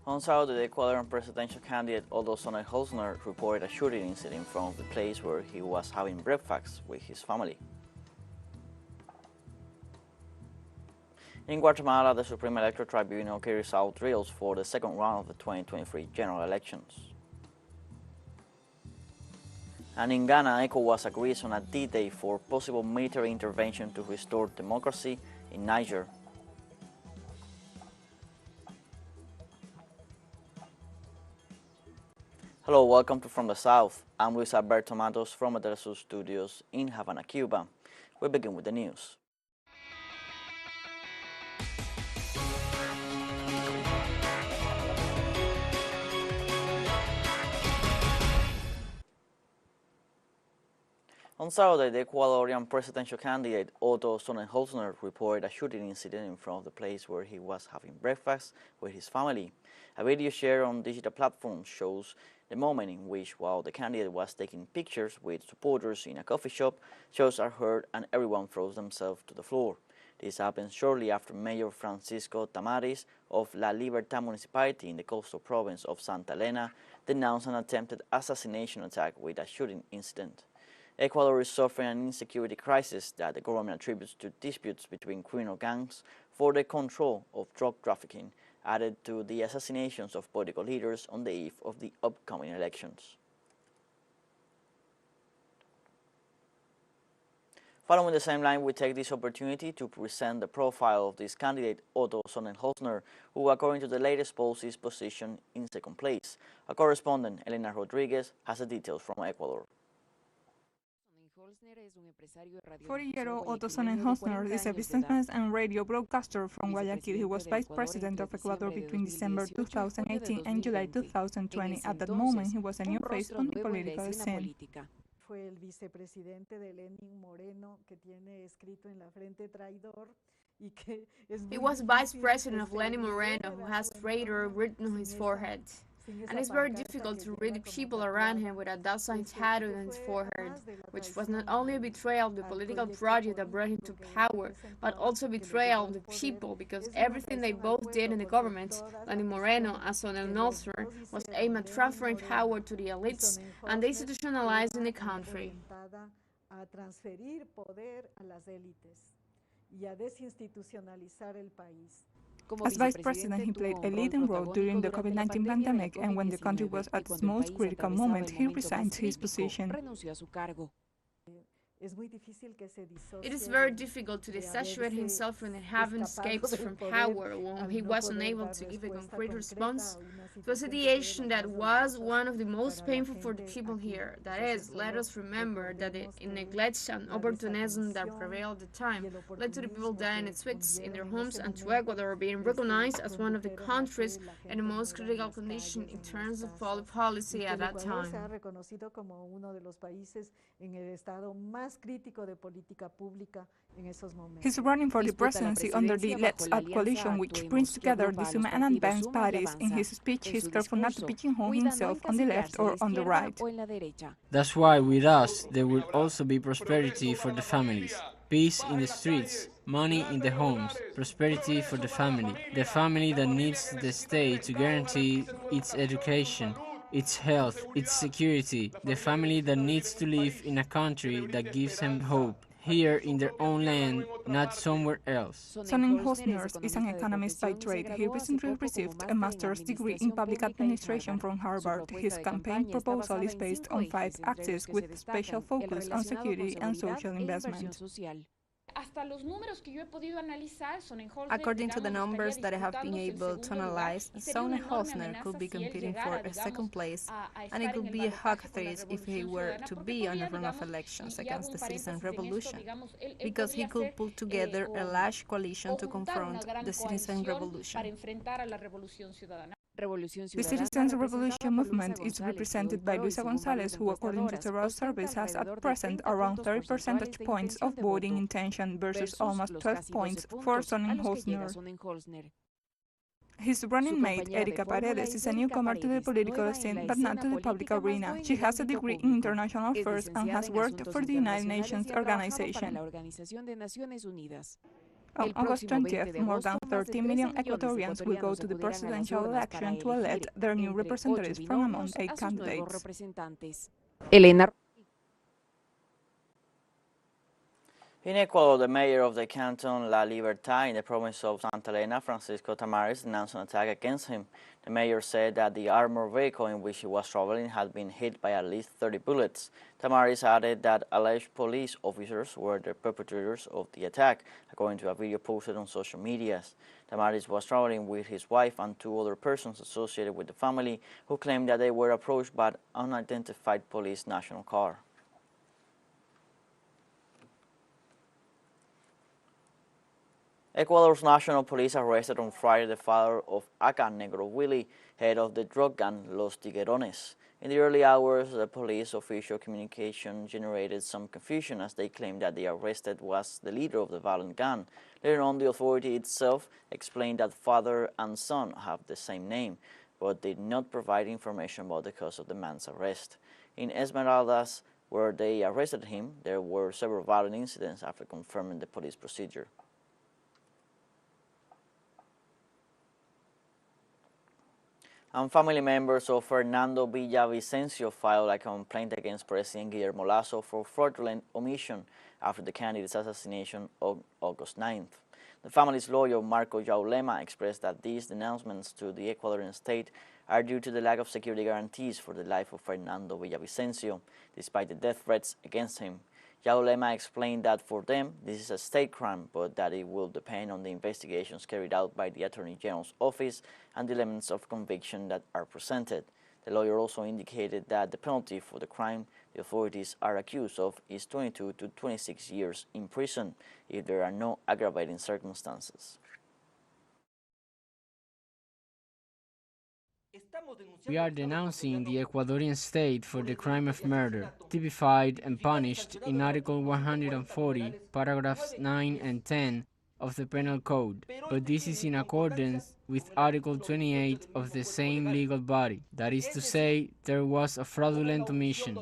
On Saturday, the Ecuadorian presidential candidate Otto Sonnenholzner reported a shooting incident in front of the place where he was having breakfast with his family. In Guatemala, the Supreme Electoral Tribunal carries out drills for the second round of the 2023 general elections. And in Ghana, Ecowas agrees on a D-Day for possible military intervention to restore democracy in Niger. Hello, welcome to From the South. I'm Luis Alberto Matos from the TeleSUR studios in Havana, Cuba. We begin with the news. On Saturday, the Ecuadorian presidential candidate Otto Sonnenholzner reported a shooting incident in front of the place where he was having breakfast with his family. A video shared on digital platforms shows the moment in which, while the candidate was taking pictures with supporters in a coffee shop, shots are heard and everyone throws themselves to the floor. This happened shortly after Mayor Francisco Tamaris of La Libertad municipality in the coastal province of Santa Elena denounced an attempted assassination attack with a shooting incident. Ecuador is suffering an insecurity crisis that the government attributes to disputes between criminal gangs for the control of drug trafficking, added to the assassinations of political leaders on the eve of the upcoming elections. Following the same line, we take this opportunity to present the profile of this candidate, Otto Sonnenholzner, who, according to the latest polls, is positioned in second place. Our correspondent, Elena Rodriguez, has the details from Ecuador. 40-year-old Otto Sonnenholzner is a businessman and radio broadcaster from Guayaquil. He was vice president of Ecuador between December 2018 and July 2020. At that moment, he was a new face on the political scene. Fue el vicepresidente de Lenin Moreno, que tiene escrito en la frente traidor. He was vice president of Lenin Moreno, who has traitor written on his forehead. And it's very difficult to read the people around him with a dozen tattoo on his forehead, which was not only a betrayal of the political project that brought him to power, but also a betrayal of the people, because everything they both did in the government, Lenin Moreno and Sonnenholzner, was aimed at transferring power to the elites and institutionalizing the country. As vice president, he played a leading role during the COVID-19 pandemic, and when the country was at its most critical moment, he resigned his position. It is very difficult to dissociate himself from having escaped from power when he was unable to give a concrete response to a situation that was one of the most painful for the people here. That is, let us remember that the neglect and opportunism that prevailed at the time led to the people dying in streets, in their homes, and to Ecuador being recognized as one of the countries in the most critical condition in terms of public policy at that time. He's running for the presidency under the Let's Act coalition, which brings together the Suma and Advance parties. In his speech, he's careful not to pigeonhole himself on the left or on the right. That's why with us there will also be prosperity for the families, peace in the streets, money in the homes, prosperity for the family that needs the state to guarantee its education, its health, its security, the family that needs to live in a country that gives them hope, here in their own land, not somewhere else. Sonnenholzner is an economist by trade. He recently received a master's degree in public administration from Harvard. His campaign proposal is based on 5 axes with special focus on security and social investment. According to the numbers that I have been able to analyze, Sonnenholzner could be competing for a second place, and it could be a hug threat if he were to be on a runoff elections against the citizen revolution, because he could pull together a large coalition to confront the citizen revolution. The Citizens' Revolution movement is represented by Luisa González, who, according to several surveys, has at present around 30 percentage points of voting intention versus almost 12 points for Sonnenholzner. His running mate, Erika Paredes, is a newcomer to the political scene, but not to the public arena. She has a degree in international affairs and has worked for the United Nations organization. On August 20th, more than 13 million Ecuadorians will go to the presidential election to elect their new representatives from among 8 candidates. Elena. In Ecuador, the mayor of the canton La Libertad in the province of Santa Elena, Francisco Tamares, announced an attack against him. The mayor said that the armored vehicle in which he was traveling had been hit by at least 30 bullets. Tamares added that alleged police officers were the perpetrators of the attack, according to a video posted on social media. Tamares was traveling with his wife and 2 other persons associated with the family, who claimed that they were approached by an unidentified police national car. Ecuador's National Police arrested on Friday the father of Aka Negro Willie, head of the drug gang Los Tiguerones. In the early hours, the police official communication generated some confusion as they claimed that the arrested was the leader of the violent gang. Later on, the authority itself explained that father and son have the same name, but did not provide information about the cause of the man's arrest. In Esmeraldas, where they arrested him, there were several violent incidents after confirming the police procedure. And family members of Fernando Villavicencio filed a complaint against President Guillermo Lasso for fraudulent omission after the candidate's assassination on August 9th. The family's lawyer, Marco Jaulema, expressed that these denouncements to the Ecuadorian state are due to the lack of security guarantees for the life of Fernando Villavicencio, despite the death threats against him. Jaulema explained that for them, this is a state crime, but that it will depend on the investigations carried out by the Attorney General's office and the elements of conviction that are presented. The lawyer also indicated that the penalty for the crime the authorities are accused of is 22 to 26 years in prison if there are no aggravating circumstances. We are denouncing the Ecuadorian state for the crime of murder, typified and punished in Article 140, paragraphs 9 and 10 of the Penal Code, but this is in accordance with Article 28 of the same legal body. That is to say, there was a fraudulent omission.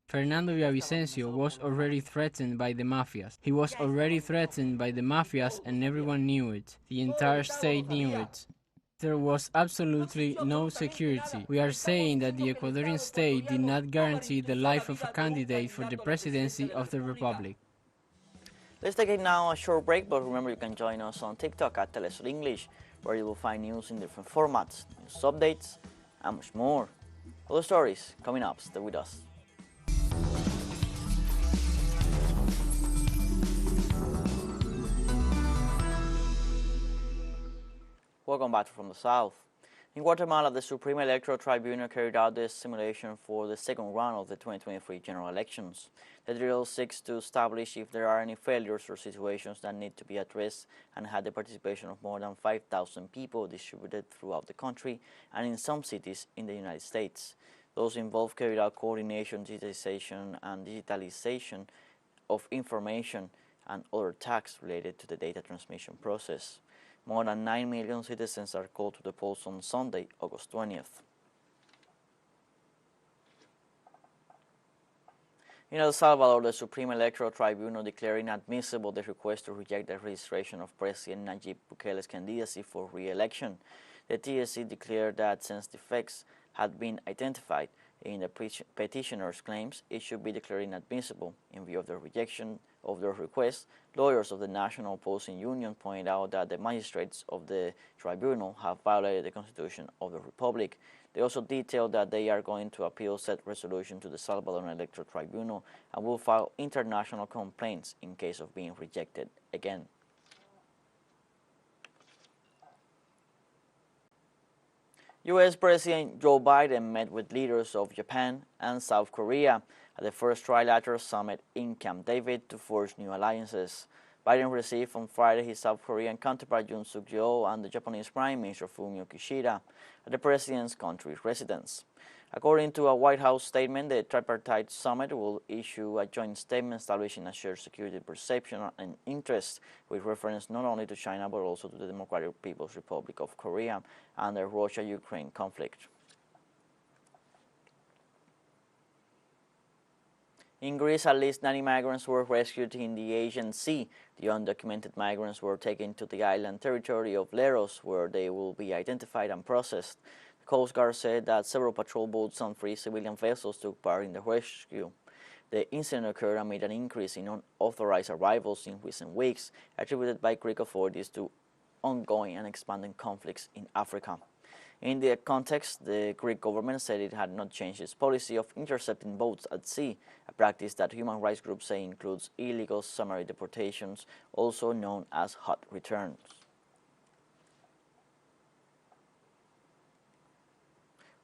Fernando Villavicencio was already threatened by the mafias. He was already threatened by the mafias and everyone knew it. The entire state knew it. There was absolutely no security. We are saying that the Ecuadorian state did not guarantee the life of a candidate for the presidency of the Republic. Let's take now a short break, but remember you can join us on TikTok at TeleSUR English, where you will find news in different formats, news updates, and much more. Other stories coming up. Stay with us. Welcome back from the South. In Guatemala, the Supreme Electoral Tribunal carried out the simulation for the second round of the 2023 general elections. The drill seeks to establish if there are any failures or situations that need to be addressed and had the participation of more than 5,000 people distributed throughout the country and in some cities in the United States. Those involved carried out coordination, digitalization of information and other tasks related to the data transmission process. More than 9 million citizens are called to the polls on Sunday, August 20th. In El Salvador, the Supreme Electoral Tribunal declared inadmissible the request to reject the registration of President Nayib Bukele's candidacy for re-election. The TSC declared that since defects had been identified in the petitioner's claims, it should be declared inadmissible. In view of the rejection of their request, lawyers of the National Opposing Union pointed out that the magistrates of the tribunal have violated the Constitution of the Republic. They also detailed that they are going to appeal said resolution to the Salvadoran Electoral Tribunal and will file international complaints in case of being rejected again. U.S. President Joe Biden met with leaders of Japan and South Korea at the first trilateral summit in Camp David to forge new alliances. Biden received on Friday his South Korean counterpart Yoon Suk-yeol and the Japanese Prime Minister Fumio Kishida at the president's country's residence. According to a White House statement, the tripartite summit will issue a joint statement establishing a shared security perception and interest with reference not only to China but also to the Democratic People's Republic of Korea and the Russia-Ukraine conflict. In Greece, at least 90 migrants were rescued in the Aegean Sea The undocumented migrants were taken to the island territory of Leros, where they will be identified and processed. The Coast Guard said that several patrol boats and 3 civilian vessels took part in the rescue. The incident occurred amid an increase in unauthorized arrivals in recent weeks, attributed by Greek authorities to ongoing and expanding conflicts in Africa. In the context, the Greek government said it had not changed its policy of intercepting boats at sea, a practice that human rights groups say includes illegal summary deportations, also known as hot returns.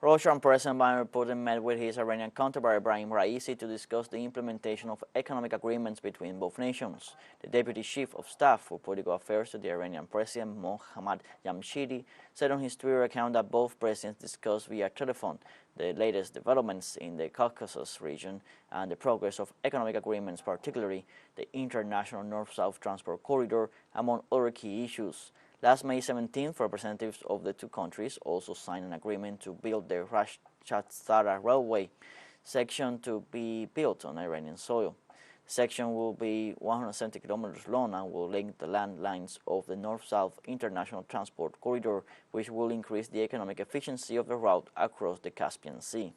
Russian President Vladimir Putin met with his Iranian counterpart Ibrahim Raisi to discuss the implementation of economic agreements between both nations. The Deputy Chief of Staff for Political Affairs to the Iranian President Mohammad Jamshidi said on his Twitter account that both presidents discussed via telephone the latest developments in the Caucasus region and the progress of economic agreements, particularly the international North-South transport corridor, among other key issues. Last May 17th, representatives of the two countries also signed an agreement to build the Rash-Chastara railway section to be built on Iranian soil. The section will be 170 kilometers long and will link the landlines of the North-South International Transport Corridor, which will increase the economic efficiency of the route across the Caspian Sea.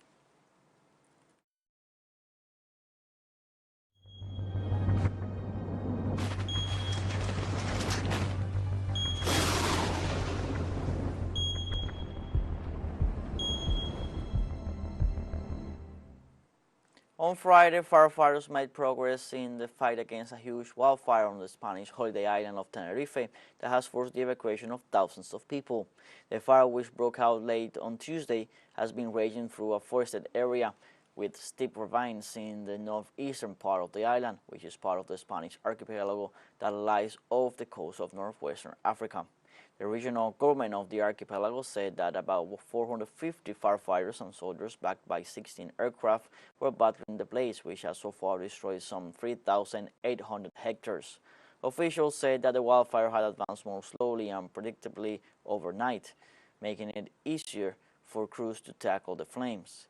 On Friday, firefighters made progress in the fight against a huge wildfire on the Spanish holiday island of Tenerife that has forced the evacuation of thousands of people. The fire, which broke out late on Tuesday, has been raging through a forested area with steep ravines in the northeastern part of the island, which is part of the Spanish archipelago that lies off the coast of northwestern Africa. The regional government of the archipelago said that about 450 firefighters and soldiers backed by 16 aircraft were battling the blaze, which has so far destroyed some 3,800 hectares. Officials said that the wildfire had advanced more slowly and predictably overnight, making it easier for crews to tackle the flames.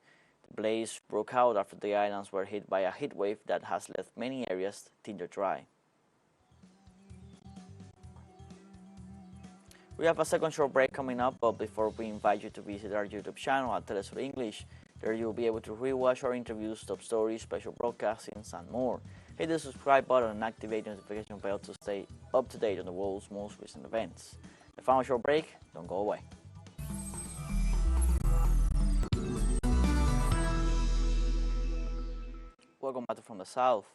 The blaze broke out after the islands were hit by a heat wave that has left many areas tinder dry. We have a second short break coming up, but before we invite you to visit our YouTube channel at TeleSUR English. There you'll be able to rewatch our interviews, top stories, special broadcastings, and more. Hit the subscribe button and activate the notification bell to stay up to date on the world's most recent events. The final short break, don't go away. Welcome back from the South.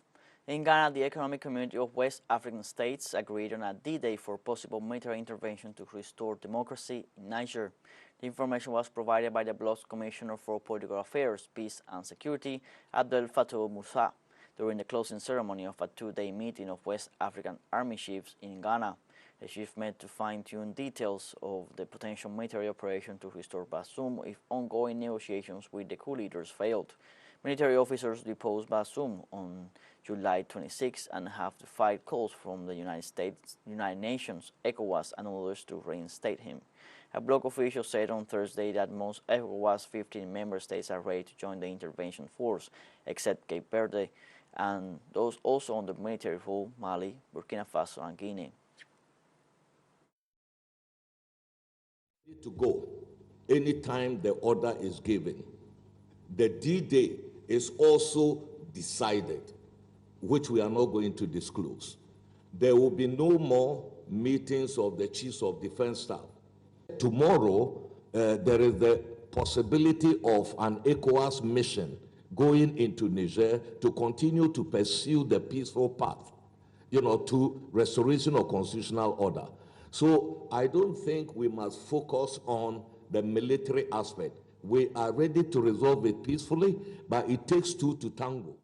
In Ghana, the Economic Community of West African States agreed on a D-Day for possible military intervention to restore democracy in Niger. The information was provided by the bloc's Commissioner for Political Affairs, Peace and Security, Abdel Fattah Musa, during the closing ceremony of a two-day meeting of West African Army chiefs in Ghana. The chief met to fine-tune details of the potential military operation to restore Bazoum if ongoing negotiations with the coup leaders failed. Military officers deposed Bazoum on July 26 and have defied calls from the United States, United Nations, Ecowas, and others to reinstate him. A bloc official said on Thursday that most Ecowas 15 member states are ready to join the intervention force, except Cape Verde, and those also under military rule, Mali, Burkina Faso, and Guinea. To go anytime the order is given. The D-Day is also decided, which we are not going to disclose. There will be no more meetings of the chiefs of defense staff. Tomorrow, there is the possibility of an ECOWAS mission going into Niger to continue to pursue the peaceful path, to restoration of constitutional order. So I don't think we must focus on the military aspect. We are ready to resolve it peacefully, but it takes two to tango.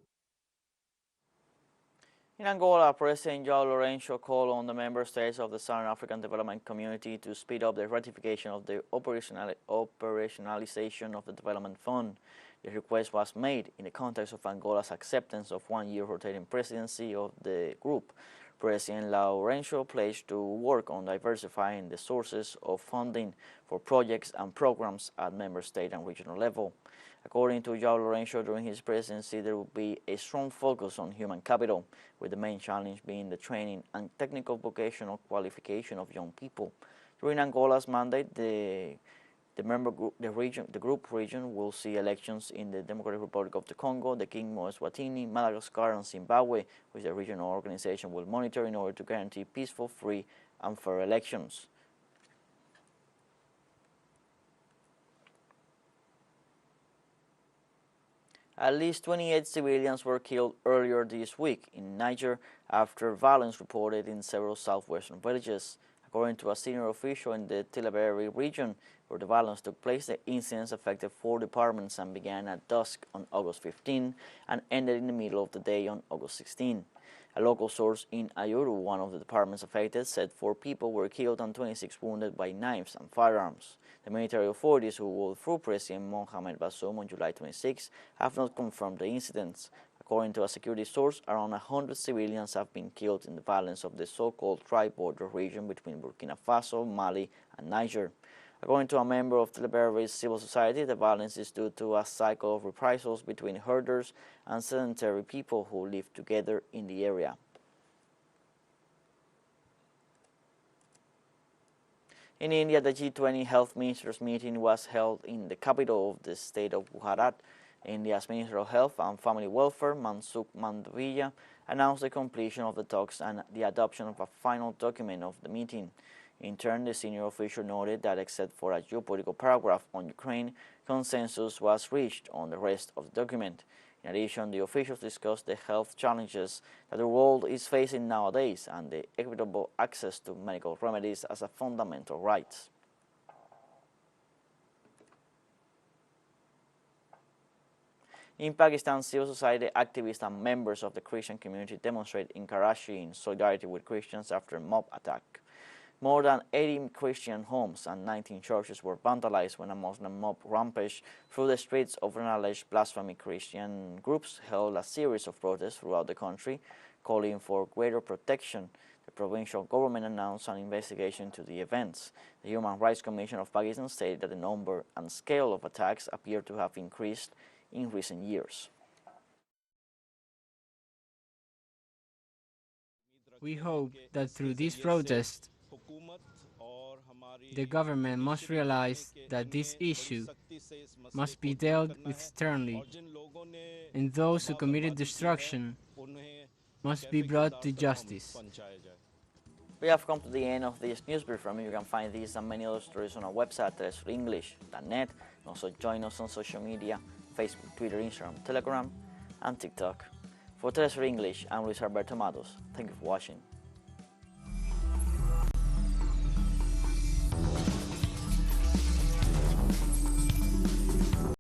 In Angola, President João Lourenço called on the member states of the Southern African Development Community to speed up the ratification of the operationalization of the Development Fund. The request was made in the context of Angola's acceptance of one-year rotating presidency of the group. President Lourenço pledged to work on diversifying the sources of funding for projects and programs at member state and regional level. According to João Lourenço, during his presidency, there will be a strong focus on human capital, with the main challenge being the training and technical vocational qualification of young people. During Angola's mandate, the group region will see elections in the Democratic Republic of the Congo, the Kingdom of Eswatini, Madagascar, and Zimbabwe, which the regional organization will monitor in order to guarantee peaceful, free, and fair elections. At least 28 civilians were killed earlier this week in Niger after violence reported in several southwestern villages. According to a senior official in the TeleSUR region where the violence took place, the incidents affected 4 departments and began at dusk on August 15 and ended in the middle of the day on August 16. A local source in Ayuru, one of the departments affected, said 4 people were killed and 26 wounded by knives and firearms. The military authorities who overthrew President Mohamed Bazoum on July 26 have not confirmed the incidents. According to a security source, around 100 civilians have been killed in the violence of the so-called tri-border region between Burkina Faso, Mali, and Niger. According to a member of TeleSUR's civil society, the violence is due to a cycle of reprisals between herders and sedentary people who live together in the area. In India, the G20 health ministers meeting was held in the capital of the state of Gujarat. India's Minister of Health and Family Welfare, Mansukh Mandaviya, announced the completion of the talks and the adoption of a final document of the meeting. In turn, the senior official noted that except for a geopolitical paragraph on Ukraine, consensus was reached on the rest of the document. In addition, the officials discussed the health challenges that the world is facing nowadays and the equitable access to medical remedies as a fundamental right. In Pakistan, civil society activists and members of the Christian community demonstrated in Karachi in solidarity with Christians after a mob attack. More than 80 Christian homes and 19 churches were vandalized when a Muslim mob rampaged through the streets of an alleged blasphemy. Christian groups held a series of protests throughout the country, calling for greater protection. The provincial government announced an investigation into the events. The Human Rights Commission of Pakistan stated that the number and scale of attacks appear to have increased in recent years. We hope that through this protest, the government must realize that this issue must be dealt with sternly, and those who committed destruction must be brought to justice. We have come to the end of this news brief. You can find these and many other stories on our website, telesurenglish.net. Also join us on social media, Facebook, Twitter, Instagram, Telegram, and TikTok. For TeleSUR English, I'm Luis Alberto Matos. Thank you for watching.